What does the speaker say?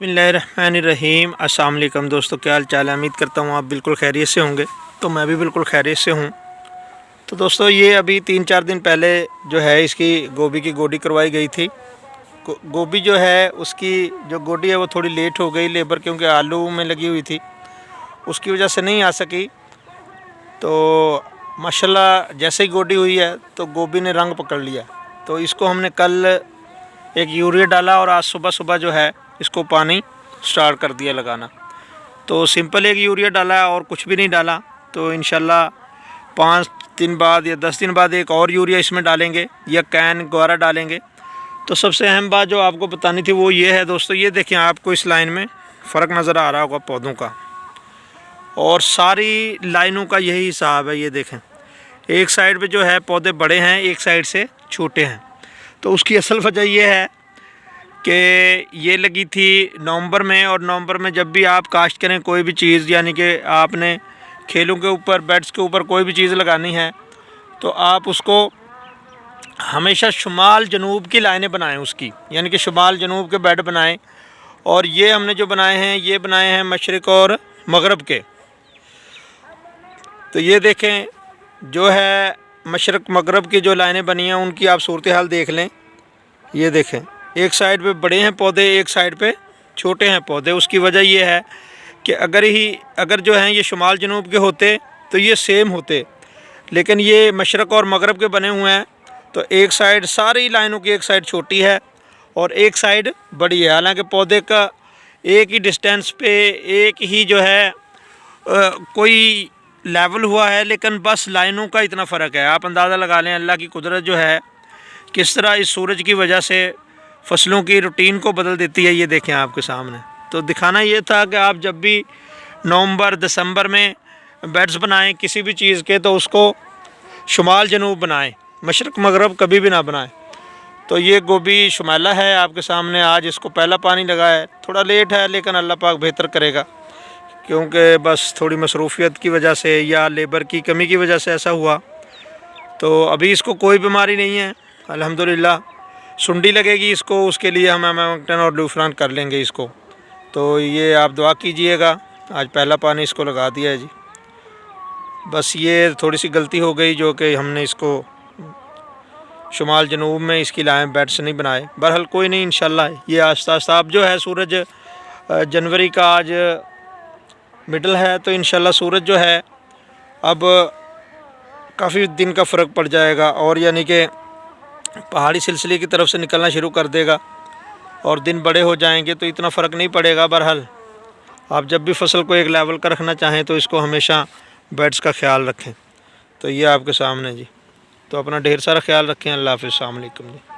बिस्मिल्लाहिर्रहमानिर्रहीम। अस्सलाम वालेकुम दोस्तों, क्या हाल चाल है। उम्मीद करता हूँ आप बिल्कुल खैरियत से होंगे। तो मैं भी बिल्कुल खैरियत से हूँ। तो दोस्तों ये अभी 3-4 दिन पहले जो है इसकी गोभी की गोडी करवाई गई थी। गोभी जो है उसकी जो गोडी है वो थोड़ी लेट हो गई लेबर, क्योंकि आलू में लगी हुई थी, उसकी वजह से नहीं आ सकी। तो माशाल्लाह जैसे ही गोडी हुई है तो गोभी ने रंग पकड़ लिया। तो इसको हमने कल एक यूरिया डाला और आज सुबह सुबह जो है इसको पानी स्टार्ट कर दिया लगाना। तो सिंपल एक यूरिया डाला है और कुछ भी नहीं डाला। तो इंशाल्लाह 5 दिन बाद या 10 दिन बाद एक और यूरिया इसमें डालेंगे या कैन गवारा डालेंगे। तो सबसे अहम बात जो आपको बतानी थी वो ये है दोस्तों, ये देखें आपको इस लाइन में फ़र्क नज़र आ रहा होगा पौधों का, और सारी लाइनों का यही हिसाब है। ये देखें एक साइड पे जो है पौधे बड़े हैं, एक साइड से छोटे हैं। तो उसकी असल वजह ये है कि ये लगी थी नवंबर में, और नवंबर में जब भी आप काश्त करें कोई भी चीज़, यानी कि आपने खेलों के ऊपर, बेड्स के ऊपर कोई भी चीज़ लगानी है, तो आप उसको हमेशा शुमाल जनूब की लाइनें बनाएं उसकी, यानी कि शुमाल जनूब के बेड बनाएं। और ये हमने जो बनाए हैं ये बनाए हैं मशरिक़ और मगरब के। तो ये देखें जो है मशरिक़ मगरब की जो लाइनें बनी हैं उनकी आप सूरत हाल देख लें। ये देखें एक साइड पे बड़े हैं पौधे, एक साइड पे छोटे हैं पौधे। उसकी वजह ये है कि अगर जो हैं ये शुमाल जनूब के होते तो ये सेम होते, लेकिन ये मशरक़ और मगरब के बने हुए हैं। तो एक साइड, सारी लाइनों की एक साइड छोटी है और एक साइड बड़ी है। हालांकि पौधे का एक ही डिस्टेंस पे एक ही जो है कोई लेवल हुआ है, लेकिन बस लाइनों का इतना फ़र्क है। आप अंदाज़ा लगा लें अल्लाह की कुदरत जो है किस तरह इस सूरज की वजह से फसलों की रूटीन को बदल देती है। ये देखें आपके सामने। तो दिखाना ये था कि आप जब भी नवंबर दिसंबर में बेड्स बनाएं किसी भी चीज़ के, तो उसको शुमाल जनूब बनाएं, मशरक़ मगरब कभी भी ना बनाएं। तो ये गोभी शुमाला है आपके सामने। आज इसको पहला पानी लगा है, थोड़ा लेट है, लेकिन अल्लाह पाक बेहतर करेगा, क्योंकि बस थोड़ी मसरूफ़ियत की वजह से या लेबर की कमी की वजह से ऐसा हुआ। तो अभी इसको कोई बीमारी नहीं है अल्हम्दुलिल्लाह। सुंडी लगेगी इसको, उसके लिए हम एमामेक्टिन और लूफ्रान कर लेंगे इसको। तो ये आप दुआ कीजिएगा। आज पहला पानी इसको लगा दिया है जी। बस ये थोड़ी सी गलती हो गई जो कि हमने इसको शुमाल जनूब में इसकी लाइन बेड्स नहीं बनाए। बहरहाल कोई नहीं, इंशाल्लाह ये आस्ता आस्ता। अब जो है सूरज जनवरी का आज मिडल है, तो इंशाल्लाह सूरज जो है अब काफ़ी दिन का फ़र्क पड़ जाएगा, और यानी कि पहाड़ी सिलसिले की तरफ से निकलना शुरू कर देगा और दिन बड़े हो जाएंगे तो इतना फ़र्क नहीं पड़ेगा। बहरहाल आप जब भी फसल को एक लेवल का रखना चाहें तो इसको हमेशा बेड्स का ख्याल रखें। तो ये आपके सामने जी। तो अपना ढेर सारा ख्याल रखें। अल्लाह हाफ़िज़। अस्सलाम वालेकुम जी।